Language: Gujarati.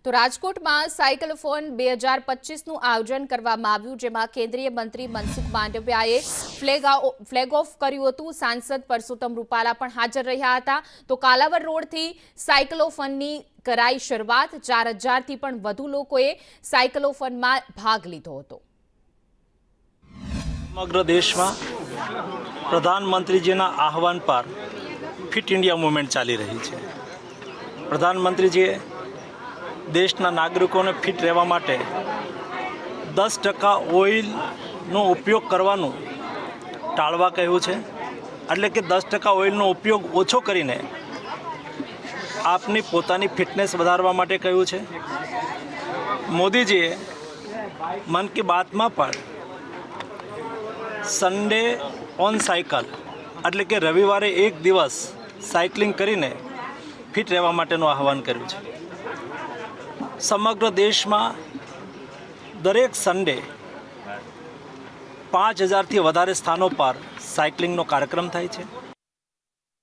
તો રાજકોટમાં સાયકલોથોન 2025નું આયોજન કરવામાં આવ્યું, જેમાં કેન્દ્રીય મંત્રી મનસુખ માંડવિયાએ ફ્લેગ ઓફ કર્યું હતું। સાંસદ પરસોત્તમ રૂપાલા પણ હાજર રહ્યા હતા। તો કાલાવડ રોડથી સાયકલોથોનની કરાઈ શરૂઆત। 4000થી પણ વધુ લોકોએ સાયકલોથોનમાં ભાગ લીધો હતો। સમગ્ર દેશમાં પ્રધાનમંત્રીજીના આહવાન પર ફિટ ઇન્ડિયા મૂવમેન્ટ ચાલી રહી છે। પ્રધાનમંત્રીજીએ દેશના નાગરિકોને ફિટ રહેવા માટે 10% ઓઇલનો ઉપયોગ કરવાનું ટાળવા કહ્યું છે, એટલે કે 10% ઓઇલનો ઉપયોગ ઓછો કરીને આપની પોતાની ફિટનેસ વધારવા માટે કહ્યું છે। મોદીજીએ મન કી બાતમાં પણ સન્ડે ઓન સાયકલ એટલે કે રવિવારે એક દિવસ સાયકલિંગ કરીને ફિટ રહેવા માટેનું આહવાન કર્યું છે। સમગ્ર દેશમાં દરેક સન્ડે 5000થી વધારે સ્થાનો પર સાયકલિંગનો કાર્યક્રમ થાય છે।